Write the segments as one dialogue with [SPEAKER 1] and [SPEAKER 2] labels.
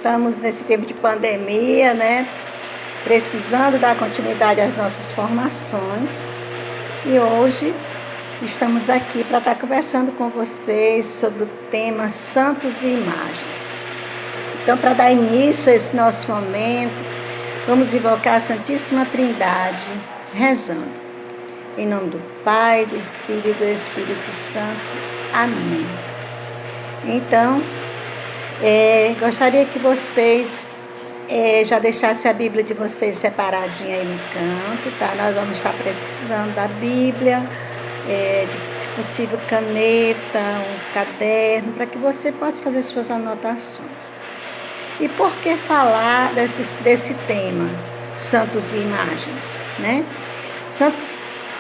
[SPEAKER 1] estamos nesse tempo de pandemia, né? Precisando dar continuidade às nossas formações. E hoje estamos aqui para estar conversando com vocês sobre o tema Santos e Imagens. Então, para dar início a esse nosso momento, vamos invocar a Santíssima Trindade, rezando. Em nome do Pai, do Filho e do Espírito Santo. Amém. Então, gostaria que vocês já deixassem a Bíblia de vocês separadinha aí no canto, tá? Nós vamos estar precisando da Bíblia, se possível caneta, um caderno, para que você possa fazer suas anotações. E por que falar desse tema, Santos e Imagens, né?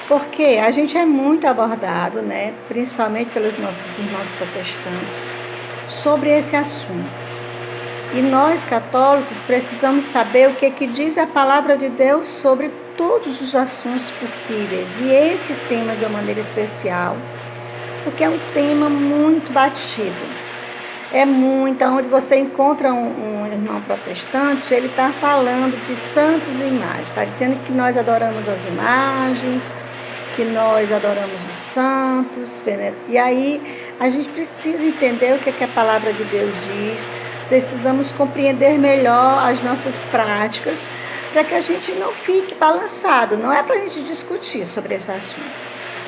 [SPEAKER 1] Porque a gente é muito abordado, né, principalmente pelos nossos irmãos protestantes, sobre esse assunto. E nós, católicos, precisamos saber o que diz a palavra de Deus sobre todos os assuntos possíveis. E esse tema, de uma maneira especial, porque é um tema muito batido. Onde você encontra um irmão protestante, ele está falando de santos e imagens. Está dizendo que nós adoramos as imagens, que nós adoramos os santos. E aí a gente precisa entender o que a palavra de Deus diz. Precisamos compreender melhor as nossas práticas para que a gente não fique balançado. Não é para a gente discutir sobre esse assunto,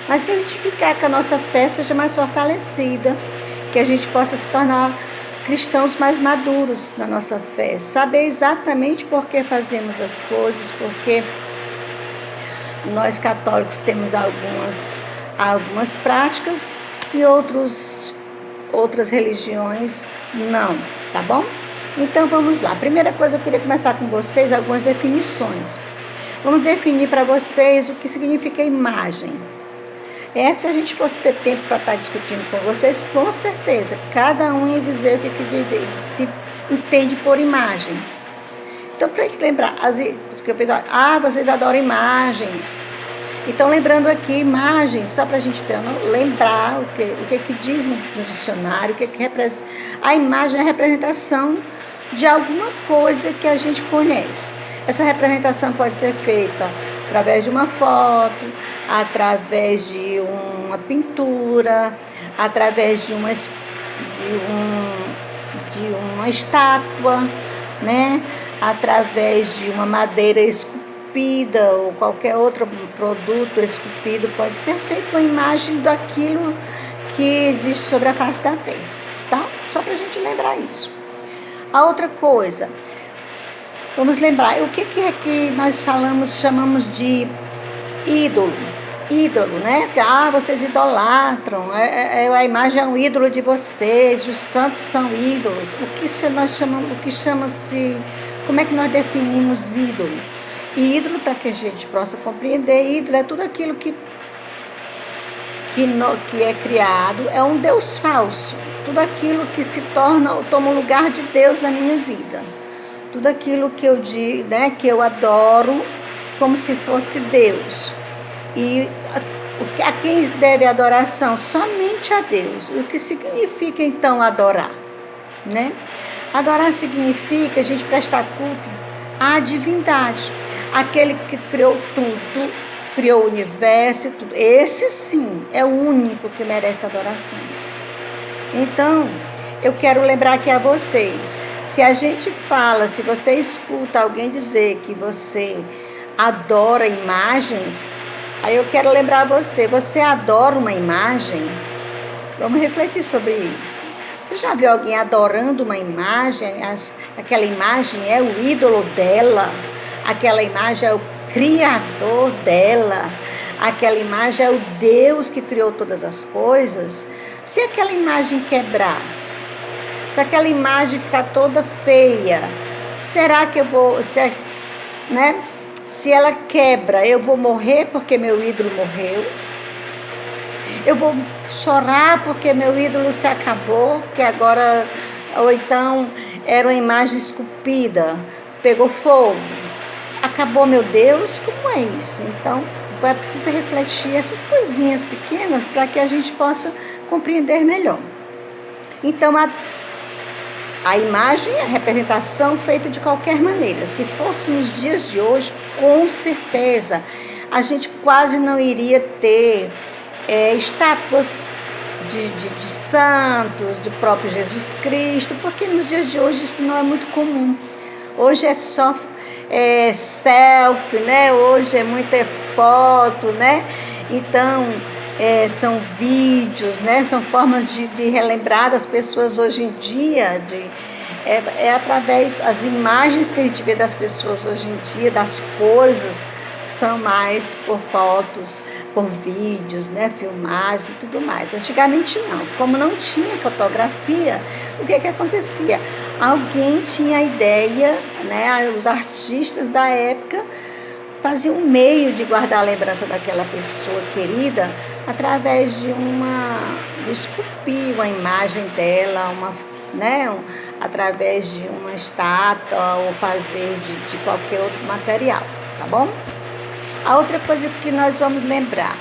[SPEAKER 1] mas para a gente ficar que a nossa fé seja mais fortalecida, que a gente possa se tornar cristãos mais maduros na nossa fé, saber exatamente por que fazemos as coisas, porque nós católicos temos algumas práticas e outras religiões não, tá bom? Então vamos lá. Primeira coisa, eu queria começar com vocês algumas definições. Vamos definir para vocês o que significa imagem. Se a gente fosse ter tempo para estar discutindo com vocês, com certeza, cada um ia dizer o que entende por imagem. Então, para a gente lembrar, porque o pessoal, vocês adoram imagens. Então, lembrando aqui, imagens, só para a gente lembrar o que diz no dicionário, o que representa. A imagem é a representação de alguma coisa que a gente conhece. Essa representação pode ser feita através de uma foto, através de uma pintura, através de uma estátua, né? Através de uma madeira esculpida ou qualquer outro produto esculpido, pode ser feita uma imagem daquilo que existe sobre a face da terra, tá? Só para a gente lembrar isso. A outra coisa, vamos lembrar, o que é que nós chamamos de ídolo? Ídolo, né? Vocês idolatram, a imagem é um ídolo de vocês, os santos são ídolos. Como é que nós definimos ídolo? E ídolo, para que a gente possa compreender, ídolo é tudo aquilo que é criado, é um Deus falso. Tudo aquilo que toma o lugar de Deus na minha vida. Tudo aquilo que eu digo, né, que eu adoro como se fosse Deus. E a quem deve adoração? Somente a Deus. O que significa então adorar? Né? Adorar significa a gente prestar culto à divindade. Aquele que criou tudo, criou o universo, tudo. Esse sim é o único que merece adoração. Então, eu quero lembrar aqui a vocês, se você escuta alguém dizer que você adora imagens, aí eu quero lembrar você adora uma imagem? Vamos refletir sobre isso. Você já viu alguém adorando uma imagem? Aquela imagem é o ídolo dela, aquela imagem é o criador dela, aquela imagem é o Deus que criou todas as coisas. Se aquela imagem quebrar, se aquela imagem ficar toda feia, será que eu vou, se ela quebra, eu vou morrer porque meu ídolo morreu? Eu vou chorar porque meu ídolo se acabou, ou então era uma imagem esculpida, pegou fogo, acabou meu Deus? Como é isso? Então, é preciso refletir essas coisinhas pequenas para que a gente possa compreender melhor. Então, A imagem é a representação feita de qualquer maneira. Se fosse nos dias de hoje, com certeza, a gente quase não iria ter estátuas de santos, de próprio Jesus Cristo, porque nos dias de hoje isso não é muito comum. Hoje é só selfie, né? Hoje é muita foto, né? Então, são vídeos, né? São formas de relembrar das pessoas hoje em dia, através das imagens que a gente vê das pessoas hoje em dia, das coisas, são mais por fotos, por vídeos, né? Filmagens e tudo mais. Antigamente não, como não tinha fotografia, o que acontecia? Alguém tinha a ideia, né? Os artistas da época faziam um meio de guardar a lembrança daquela pessoa querida através de esculpir uma imagem dela, através de uma estátua ou fazer de qualquer outro material, tá bom? A outra coisa que nós vamos lembrar,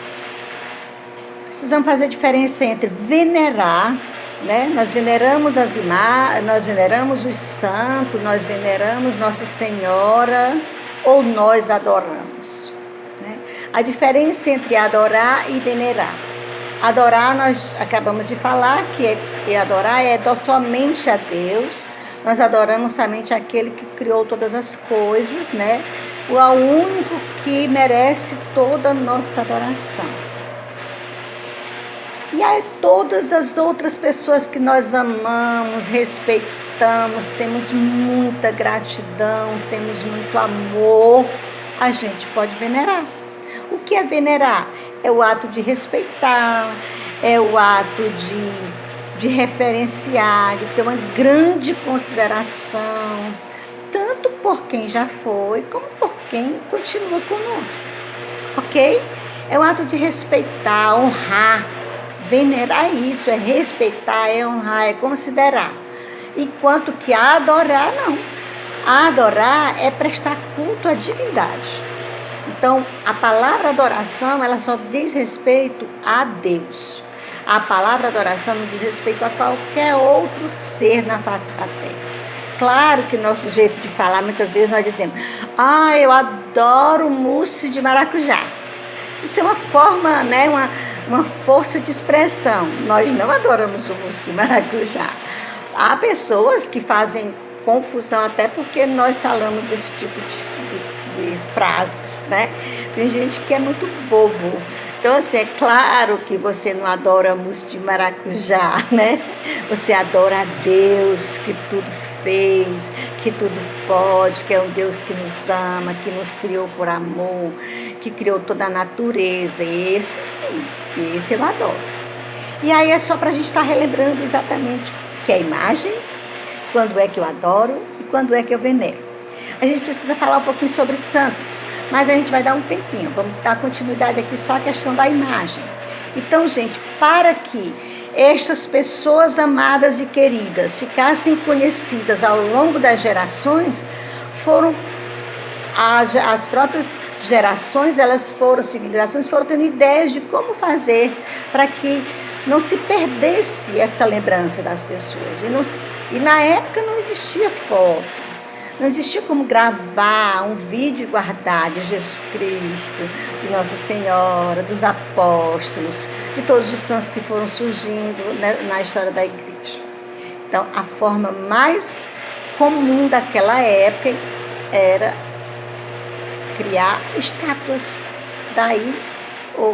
[SPEAKER 1] precisamos fazer diferença entre venerar, né? Nós veneramos as imagens, nós veneramos os santos, nós veneramos Nossa Senhora ou nós adoramos, né? A diferença entre adorar e venerar. Adorar, nós acabamos de falar que adorar é totalmente a Deus. Nós adoramos somente aquele que criou todas as coisas, né? O único que merece toda a nossa adoração. E aí todas as outras pessoas que nós amamos, respeitamos, temos muita gratidão, temos muito amor, a gente pode venerar. O que é venerar? É o ato de respeitar, é o ato de referenciar, de ter uma grande consideração, tanto por quem já foi, como por quem continua conosco, ok? É um ato de respeitar, honrar. Venerar é isso, é respeitar, é honrar, é considerar. Enquanto que adorar, não. Adorar é prestar culto à divindade. Então, a palavra adoração, ela só diz respeito a Deus. A palavra adoração não diz respeito a qualquer outro ser na face da terra. Claro que nosso jeito de falar, muitas vezes nós dizemos, eu adoro mousse de maracujá. Isso é uma forma, né, uma força de expressão. Nós não adoramos o mousse de maracujá. Há pessoas que fazem confusão até porque nós falamos esse tipo de frases, né? Tem gente que é muito bobo. Então, assim, é claro que você não adora mousse de maracujá, né? Você adora a Deus que tudo fez, que tudo pode, que é um Deus que nos ama, que nos criou por amor, que criou toda a natureza. Esse sim, esse eu adoro. E aí é só para a gente estar relembrando exatamente que é a imagem, quando é que eu adoro e quando é que eu venero. A gente precisa falar um pouquinho sobre santos, mas a gente vai dar um tempinho, vamos dar continuidade aqui só a questão da imagem. Então, gente, para que estas pessoas amadas e queridas ficassem conhecidas ao longo das gerações, foram as próprias gerações, civilizações foram tendo ideias de como fazer para que não se perdesse essa lembrança das pessoas. E na época não existia foto. Não existia como gravar um vídeo e guardar de Jesus Cristo, de Nossa Senhora, dos apóstolos, de todos os santos que foram surgindo na história da igreja. Então, a forma mais comum daquela época era criar estátuas. Daí,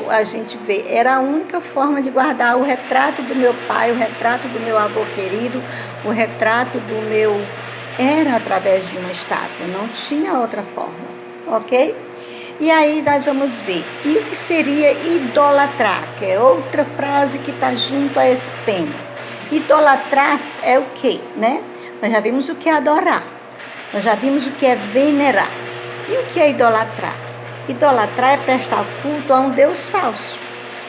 [SPEAKER 1] a gente vê, era a única forma de guardar o retrato do meu pai, o retrato do meu avô querido, o retrato do meu... Era através de uma estátua, não tinha outra forma, ok? E aí nós vamos ver. E o que seria idolatrar? Que é outra frase que está junto a esse tema. Idolatrar é o quê, né? Nós já vimos o que é adorar. Nós já vimos o que é venerar. E o que é idolatrar? Idolatrar é prestar culto a um Deus falso.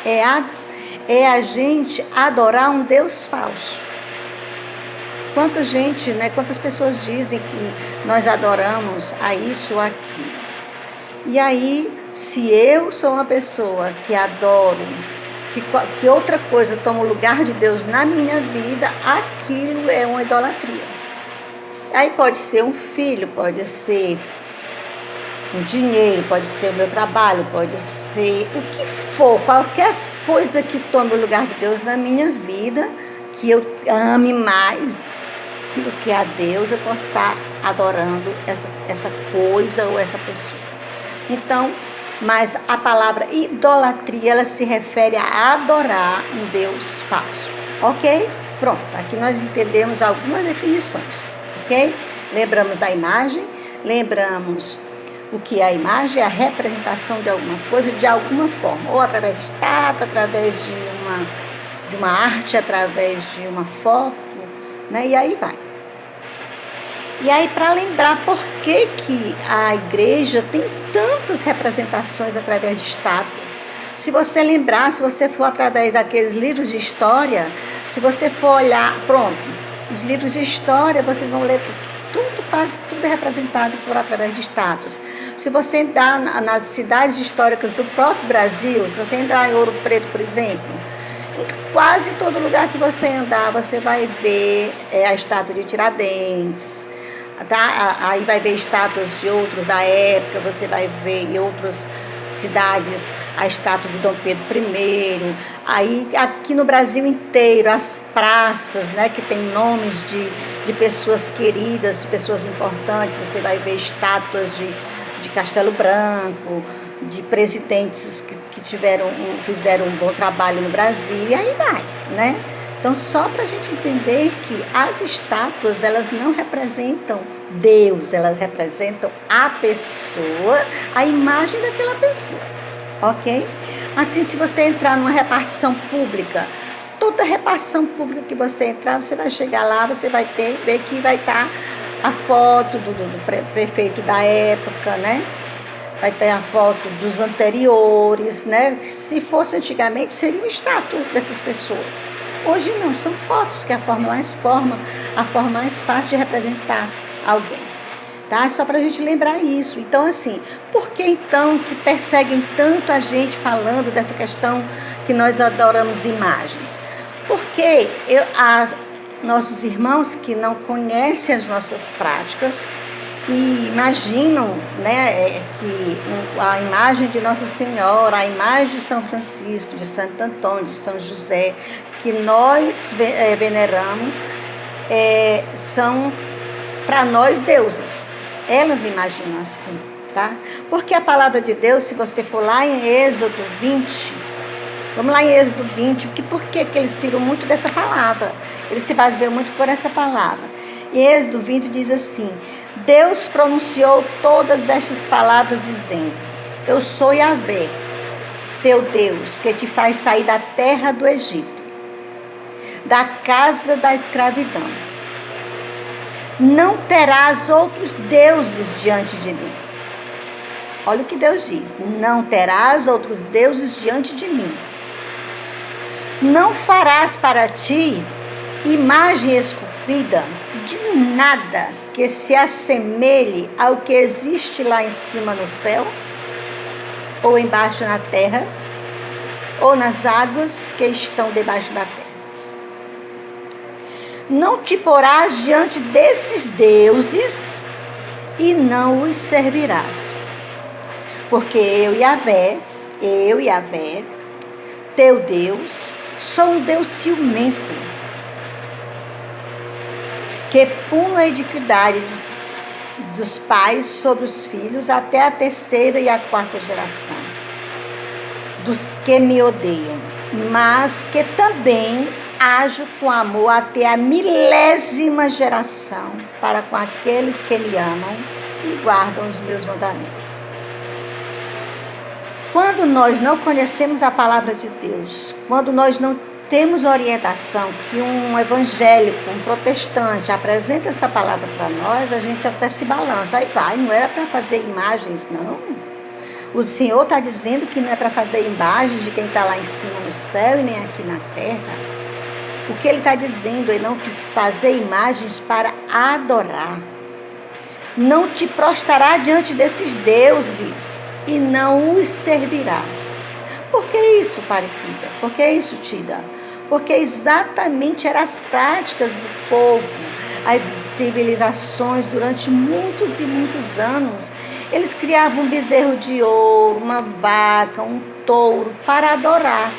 [SPEAKER 1] É a gente adorar um Deus falso. Quantas pessoas dizem que nós adoramos a isso ou aquilo. E aí, se eu sou uma pessoa que adoro, que outra coisa toma o lugar de Deus na minha vida, aquilo é uma idolatria. Aí pode ser um filho, pode ser um dinheiro, pode ser o meu trabalho, pode ser o que for, qualquer coisa que tome o lugar de Deus na minha vida, que eu ame mais do que a Deus, eu posso estar adorando essa coisa ou essa pessoa. Então, mas a palavra idolatria, ela se refere a adorar um Deus falso, ok? Pronto, aqui nós entendemos algumas definições, ok? Lembramos da imagem, lembramos o que é a imagem, é a representação de alguma coisa, de alguma forma, ou através de estátua, através de uma arte, através de uma foto, né? E aí vai. E aí, para lembrar por que a igreja tem tantas representações através de estátuas. Se você lembrar, se você for através daqueles livros de história, se você for olhar, pronto, os livros de história, vocês vão ler tudo, quase tudo é representado através de estátuas. Se você entrar nas cidades históricas do próprio Brasil, se você entrar em Ouro Preto, por exemplo, em quase todo lugar que você andar, você vai ver a estátua de Tiradentes, tá? Aí vai ver estátuas de outros da época, você vai ver em outras cidades a estátua de Dom Pedro I. Aí aqui no Brasil inteiro, as praças, né, que tem nomes de pessoas queridas, de pessoas importantes, você vai ver estátuas de Castelo Branco, de presidentes que fizeram um bom trabalho no Brasil, e aí vai, né? Então, só para a gente entender que as estátuas, elas não representam Deus, elas representam a pessoa, a imagem daquela pessoa, ok? Assim, se você entrar numa repartição pública, toda repartição pública que você entrar, você vai chegar lá, você vai ver que vai estar a foto do prefeito da época, né? Vai ter a foto dos anteriores, né? Se fosse antigamente, seriam estátuas dessas pessoas. Hoje não, são fotos, que é a forma mais fácil de representar alguém, tá? Só para a gente lembrar isso. Então, assim, por que então que perseguem tanto a gente falando dessa questão que nós adoramos imagens? Porque nossos irmãos que não conhecem as nossas práticas e imaginam, né, que a imagem de Nossa Senhora, a imagem de São Francisco, de Santo Antônio, de São José, que nós veneramos, são para nós deuses. Elas imaginam assim, tá? Porque a palavra de Deus, se você for lá em Êxodo 20, vamos lá em Êxodo 20, por que eles tiram muito dessa palavra? Eles se baseiam muito por essa palavra. Em Êxodo 20 diz assim: Deus pronunciou todas estas palavras dizendo: Eu sou Yahvé, teu Deus, que te faz sair da terra do Egito, da casa da escravidão. Não terás outros deuses diante de mim. Olha o que Deus diz: não terás outros deuses diante de mim. Não farás para ti imagem esculpida de nada que se assemelhe ao que existe lá em cima no céu, ou embaixo na terra, ou nas águas que estão debaixo da terra. Não te porás diante desses deuses e não os servirás. Porque eu, Yahvé, teu Deus, sou um Deus ciumento, que puna a iniquidade dos pais sobre os filhos até a terceira e a quarta geração, dos que me odeiam, mas que também ajo com amor até a 1000ª geração para com aqueles que me amam e guardam os meus mandamentos. Quando nós não conhecemos a palavra de Deus, quando nós não temos orientação que um evangélico, um protestante apresenta essa palavra para nós, a gente até se balança. Aí vai, não era para fazer imagens, não. O Senhor está dizendo que não é para fazer imagens de quem está lá em cima no céu e nem aqui na terra. O que Ele está dizendo é não te fazer imagens para adorar. Não te prostrará diante desses deuses e não os servirás. Por que isso, Parecida? Por que isso, Tida? Porque exatamente eram as práticas do povo, as civilizações durante muitos e muitos anos. Eles criavam um bezerro de ouro, uma vaca, um touro para adorar.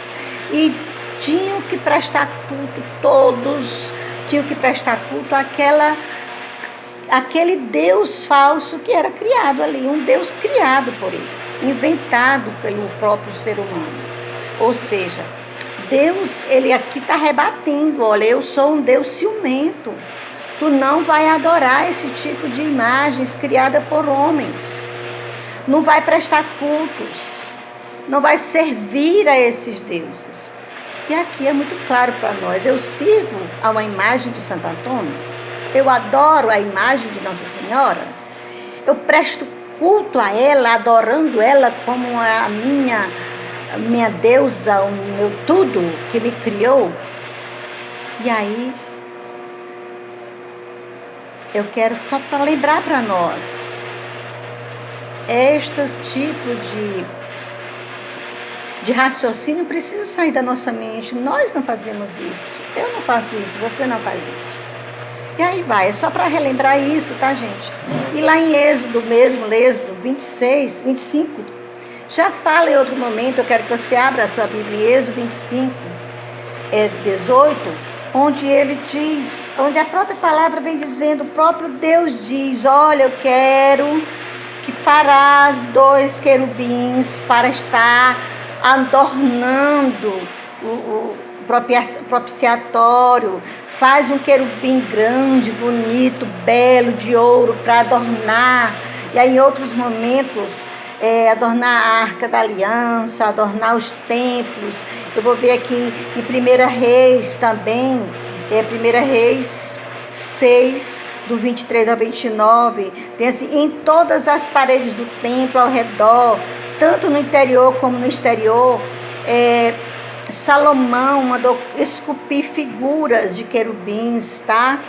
[SPEAKER 1] E tinham que prestar culto, todos tinham que prestar culto àquele Deus falso que era criado ali, um Deus criado por eles, inventado pelo próprio ser humano. Ou seja, Deus, ele aqui está rebatendo, olha, eu sou um Deus ciumento. Tu não vai adorar esse tipo de imagens criadas por homens. Não vai prestar cultos. Não vai servir a esses deuses. E aqui é muito claro para nós. Eu sirvo a uma imagem de Santo Antônio. Eu adoro a imagem de Nossa Senhora. Eu presto culto a ela, adorando ela como a minha deusa, o meu tudo que me criou. E aí, eu quero só para lembrar para nós, este tipo de raciocínio precisa sair da nossa mente. Nós não fazemos isso, eu não faço isso, você não faz isso. E aí vai, é só para relembrar isso, tá, gente? E lá em Êxodo mesmo, Êxodo 26, 25, já fala em outro momento, eu quero que você abra a sua Bíblia, Êxodo 25, 18, onde ele diz, onde a própria palavra vem dizendo, o próprio Deus diz, olha, eu quero que farás 2 querubins para estar adornando o propiciatório. Faz um querubim grande, bonito, belo, de ouro, para adornar. E aí em outros momentos, adornar a Arca da Aliança, adornar os templos. Eu vou ver aqui em 1 Reis também, 1 Reis 6, do 23 ao 29, tem assim, em todas as paredes do templo ao redor, tanto no interior como no exterior, Salomão mandou esculpir figuras de querubins, tá?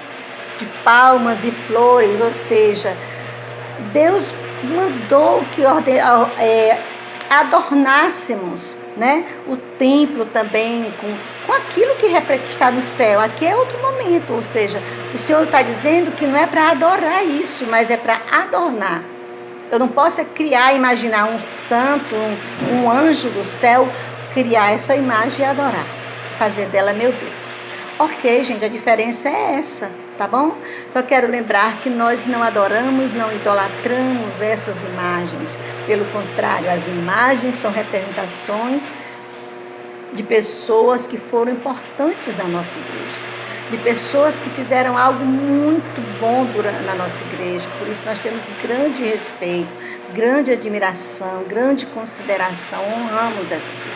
[SPEAKER 1] De palmas e flores, ou seja, Deus mandou que adornássemos, né, o templo também com aquilo que está no céu. Aqui é outro momento, ou seja, o Senhor está dizendo que não é para adorar isso, mas é para adornar. Eu não posso imaginar um santo, um anjo do céu, criar essa imagem e adorar, fazer dela meu Deus. Ok, gente, a diferença é essa, tá bom? Então eu quero lembrar que nós não adoramos, não idolatramos essas imagens. Pelo contrário, as imagens são representações de pessoas que foram importantes na nossa igreja, de pessoas que fizeram algo muito bom na nossa igreja. Por isso nós temos grande respeito, grande admiração, grande consideração, honramos essas pessoas.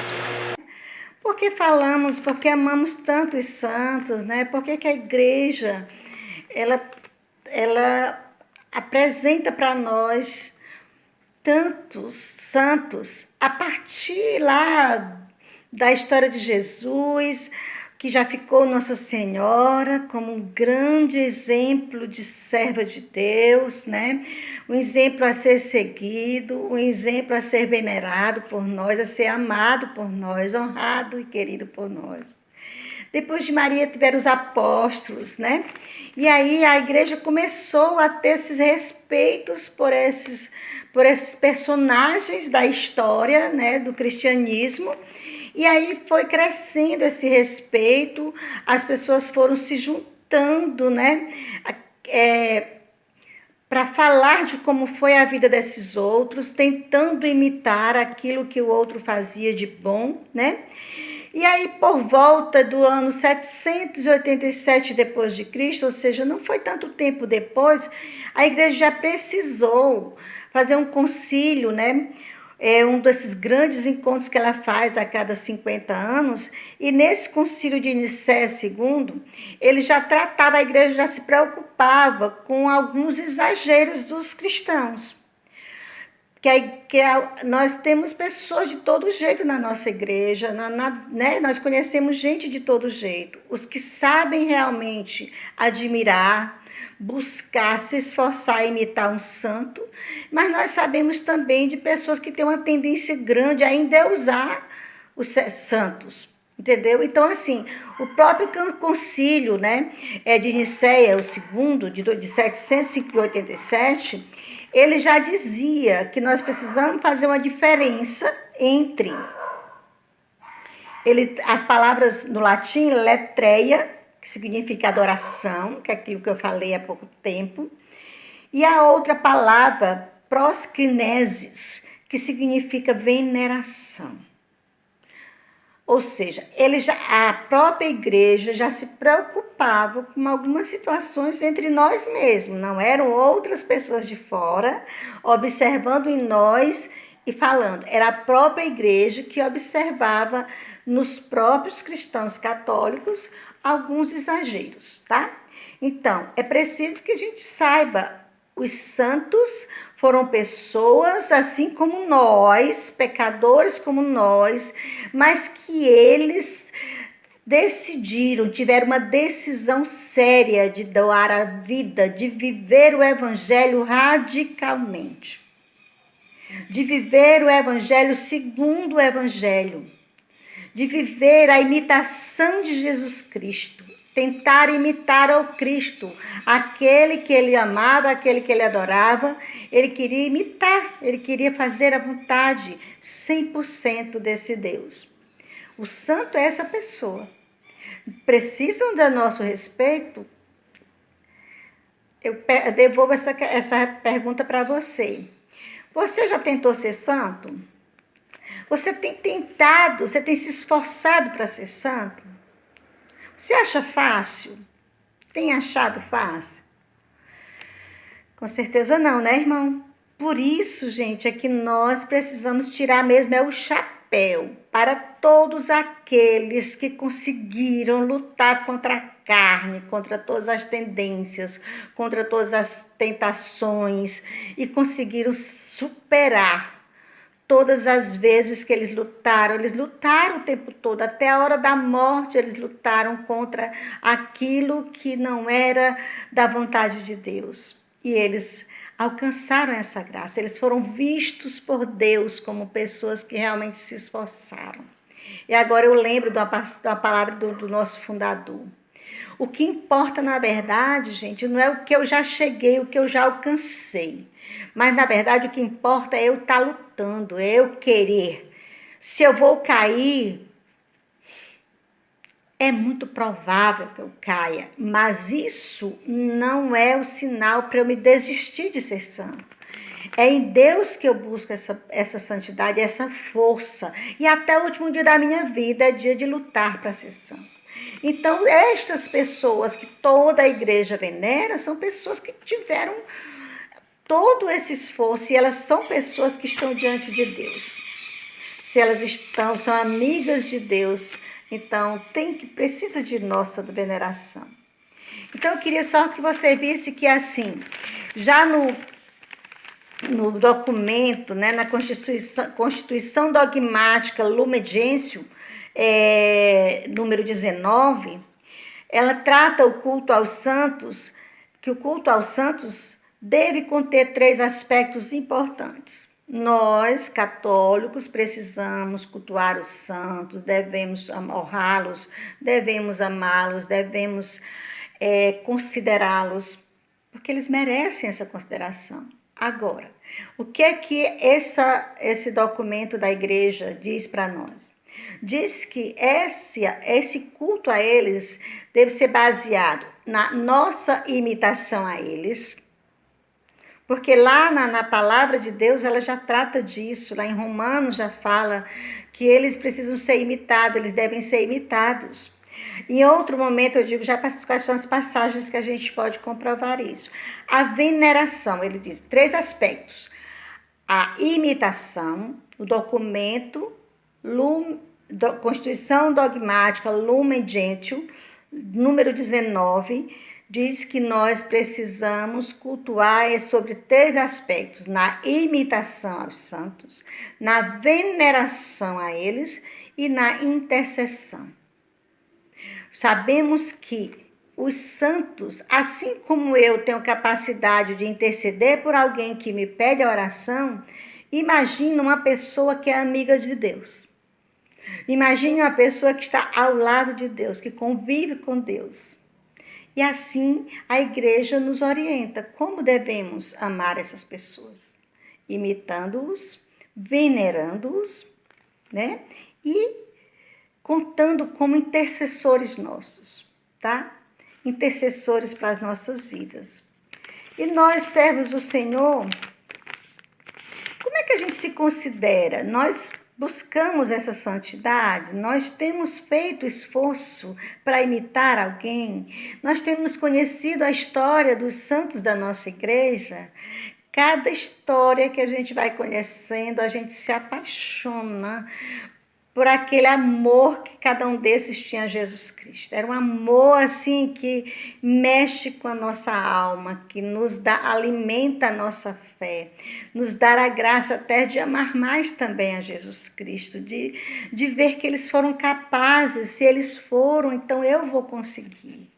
[SPEAKER 1] Porque amamos tanto os santos, né? Porque que a igreja, ela apresenta para nós tantos santos a partir lá da história de Jesus, que já ficou Nossa Senhora como um grande exemplo de serva de Deus, né? Um exemplo a ser seguido, um exemplo a ser venerado por nós, a ser amado por nós, honrado e querido por nós. Depois de Maria tiveram os apóstolos, né? E aí a igreja começou a ter esses respeitos por esses personagens da história, né, do cristianismo. E aí foi crescendo esse respeito, as pessoas foram se juntando, né, para falar de como foi a vida desses outros, tentando imitar aquilo que o outro fazia de bom, né? E aí, por volta do ano 787 depois de Cristo, ou seja, não foi tanto tempo depois, a igreja já precisou fazer um concílio, né? Um desses grandes encontros que ela faz a cada 50 anos, e nesse concílio de Nicéia II, ele já tratava, a igreja já se preocupava com alguns exageros dos cristãos. Nós temos pessoas de todo jeito na nossa igreja, né? Nós conhecemos gente de todo jeito. Os que sabem realmente admirar, buscar, se esforçar a imitar um santo, mas nós sabemos também de pessoas que têm uma tendência grande a endeusar os santos. Entendeu? Então, assim, o próprio concílio, né, de Nicéia, o segundo, de 787, ele já dizia que nós precisamos fazer uma diferença entre as palavras no latim, letreia, que significa adoração, que é aquilo que eu falei há pouco tempo, e a outra palavra, proskynesis, que significa veneração. Ou seja, a própria igreja já se preocupava com algumas situações entre nós mesmos, não eram outras pessoas de fora observando em nós e falando. Era a própria igreja que observava nos próprios cristãos católicos alguns exageros, tá? Então, é preciso que a gente saiba, os santos foram pessoas assim como nós, pecadores como nós, mas que eles decidiram, tiveram uma decisão séria de doar a vida, de viver o evangelho radicalmente, de viver o evangelho segundo o evangelho, de viver a imitação de Jesus Cristo, tentar imitar ao Cristo, aquele que ele amava, aquele que ele adorava, ele queria imitar, ele queria fazer a vontade 100% desse Deus. O santo é essa pessoa. Precisam do nosso respeito? Eu devolvo essa pergunta para você. Você já tentou ser santo? Você tem tentado, você tem se esforçado para ser santo? Você acha fácil? Tem achado fácil? Com certeza não, né, irmão? Por isso, gente, é que nós precisamos tirar mesmo o chapéu para todos aqueles que conseguiram lutar contra a carne, contra todas as tendências, contra todas as tentações e conseguiram superar. Todas as vezes que eles lutaram o tempo todo, até a hora da morte, eles lutaram contra aquilo que não era da vontade de Deus. E eles alcançaram essa graça, eles foram vistos por Deus como pessoas que realmente se esforçaram. E agora eu lembro de uma palavra do nosso fundador. O que importa, na verdade, gente, não é o que eu já cheguei, o que eu já alcancei. Mas, na verdade, o que importa é eu estar lutando, é eu querer. Se eu vou cair, é muito provável que eu caia. Mas isso não é o sinal para eu me desistir de ser santo. É em Deus que eu busco essa santidade, essa força. E até o último dia da minha vida é dia de lutar para ser santo. Então, estas pessoas que toda a igreja venera são pessoas que tiveram todo esse esforço, e elas são pessoas que estão diante de Deus. Se elas são amigas de Deus, então precisa de nossa veneração. Então eu queria só que você visse que assim, já no documento, né, na Constituição Dogmática Lumen Gentium, número 19, ela trata o culto aos santos, que o culto aos santos deve conter 3 aspectos importantes. Nós, católicos, precisamos cultuar os santos, devemos honrá-los, devemos amá-los, devemos considerá-los, porque eles merecem essa consideração. Agora, o que é que esse documento da igreja diz para nós? Diz que esse culto a eles deve ser baseado na nossa imitação a eles, porque lá na palavra de Deus ela já trata disso, lá em Romanos já fala que eles precisam ser imitados, eles devem ser imitados. Em outro momento eu digo já quais são as passagens que a gente pode comprovar isso. A veneração, ele diz 3 aspectos. A imitação, o documento, Constituição Dogmática Lumen Gentium, número 19, diz que nós precisamos cultuar sobre 3 aspectos: na imitação aos santos, na veneração a eles e na intercessão. Sabemos que os santos, assim como eu tenho capacidade de interceder por alguém que me pede a oração, imagina uma pessoa que é amiga de Deus. Imagine uma pessoa que está ao lado de Deus, que convive com Deus. E assim a igreja nos orienta como devemos amar essas pessoas, imitando-os, venerando-os, né? E contando como intercessores nossos, tá? Intercessores para as nossas vidas. E nós, servos do Senhor, como é que a gente se considera? Nós buscamos essa santidade? Nós temos feito esforço para imitar alguém? Nós temos conhecido a história dos santos da nossa igreja? Cada história que a gente vai conhecendo, a gente se apaixona por aquele amor que cada um desses tinha a Jesus Cristo. Era um amor assim que mexe com a nossa alma, que nos dá, alimenta a nossa fé, nos dá a graça até de amar mais também a Jesus Cristo, de ver que eles foram capazes, se eles foram, então eu vou conseguir.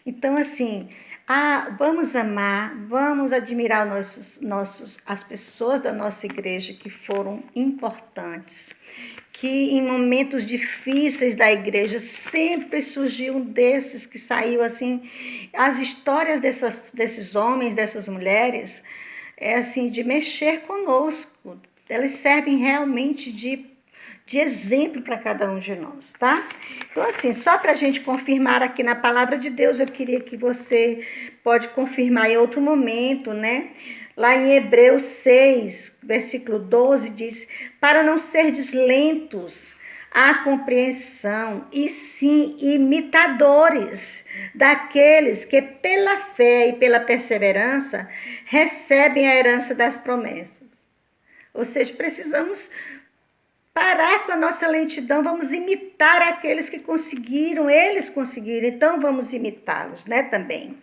[SPEAKER 1] Então, assim, vamos amar, vamos admirar as pessoas da nossa igreja que foram importantes, que em momentos difíceis da igreja sempre surgiu um desses que saiu assim. As histórias desses homens, dessas mulheres, é assim, de mexer conosco. Elas servem realmente de exemplo para cada um de nós, tá? Então, assim, só para a gente confirmar aqui na palavra de Deus, eu queria que você pode confirmar em outro momento, né? Lá em Hebreus 6, versículo 12, diz: para não serdes lentos à compreensão, e sim imitadores daqueles que pela fé e pela perseverança recebem a herança das promessas. Ou seja, precisamos parar com a nossa lentidão, vamos imitar aqueles que conseguiram, eles conseguiram, então vamos imitá-los, né, também.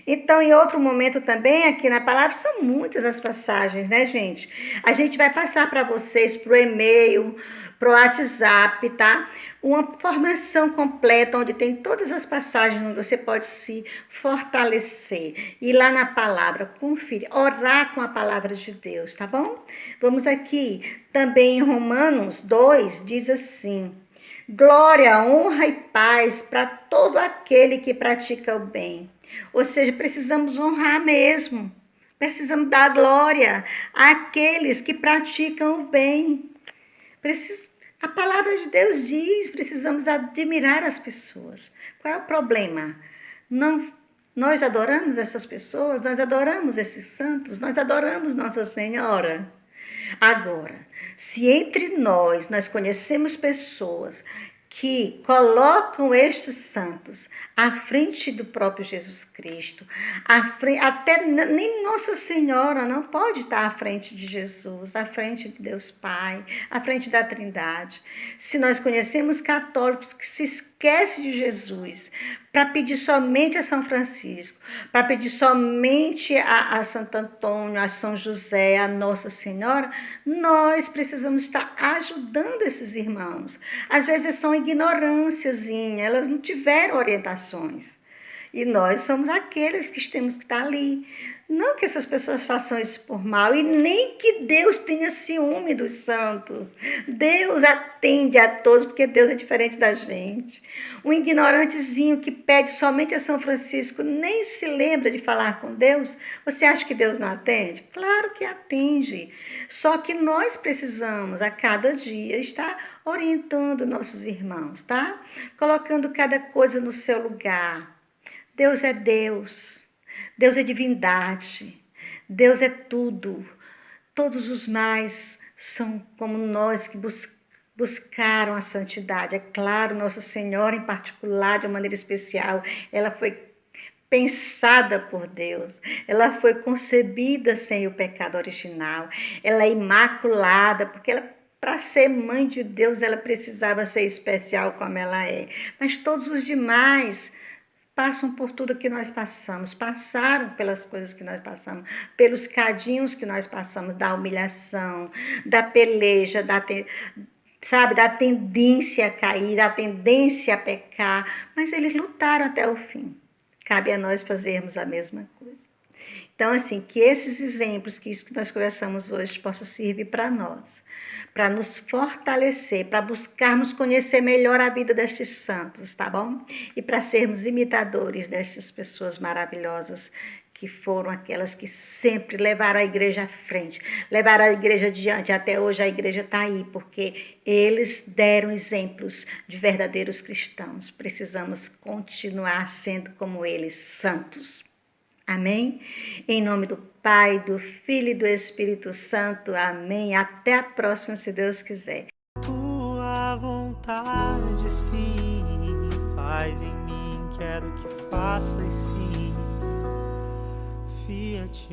[SPEAKER 1] Então, em outro momento também, aqui na palavra, são muitas as passagens, né, gente? A gente vai passar para vocês, pro e-mail, pro WhatsApp, tá? Uma formação completa, onde tem todas as passagens, onde você pode se fortalecer. Ir lá na palavra, conferir, orar com a palavra de Deus, tá bom? Vamos aqui, também em Romanos 2, diz assim: glória, honra e paz para todo aquele que pratica o bem. Ou seja, precisamos honrar mesmo. Precisamos dar glória àqueles que praticam o bem. A palavra de Deus diz, precisamos admirar as pessoas. Qual é o problema? Nós adoramos essas pessoas, nós adoramos esses santos, nós adoramos Nossa Senhora. Agora, se entre nós conhecemos pessoas que colocam estes santos à frente do próprio Jesus Cristo, até nem Nossa Senhora não pode estar à frente de Jesus, à frente de Deus Pai, à frente da Trindade. Se nós conhecemos católicos que se esquecem de Jesus para pedir somente a São Francisco, para pedir somente a Santo Antônio, a São José, a Nossa Senhora, nós precisamos estar ajudando esses irmãos. Às vezes são ignorânciazinha, elas não tiveram orientações. E nós somos aqueles que temos que estar ali. Não que essas pessoas façam isso por mal, e nem que Deus tenha ciúme dos santos. Deus atende a todos, porque Deus é diferente da gente. Um ignorantezinho que pede somente a São Francisco, nem se lembra de falar com Deus, você acha que Deus não atende? Claro que atende. Só que nós precisamos, a cada dia, estar orientando nossos irmãos, tá? Colocando cada coisa no seu lugar. Deus é Deus. Deus é divindade, Deus é tudo. Todos os mais são como nós que buscaram a santidade. É claro, Nossa Senhora em particular, de uma maneira especial, ela foi pensada por Deus, ela foi concebida sem o pecado original, ela é imaculada, porque ela, para ser mãe de Deus, ela precisava ser especial como ela é. Mas todos os demais passam por tudo que nós passamos, passaram pelas coisas que nós passamos, pelos cadinhos que nós passamos, da humilhação, da peleja, da tendência a cair, da tendência a pecar, mas eles lutaram até o fim. Cabe a nós fazermos a mesma coisa. Então, assim, que esses exemplos, que isso que nós conversamos hoje, possa servir para nós, para nos fortalecer, para buscarmos conhecer melhor a vida destes santos, tá bom? E para sermos imitadores destas pessoas maravilhosas que foram aquelas que sempre levaram a igreja à frente, levaram a igreja adiante. Até hoje a igreja está aí, porque eles deram exemplos de verdadeiros cristãos. Precisamos continuar sendo como eles, santos. Amém? Em nome do Pai, do Filho e do Espírito Santo. Amém. Até a próxima, se Deus quiser.
[SPEAKER 2] Tua vontade, sim, faz em mim, quero que faças, sim. Fiat.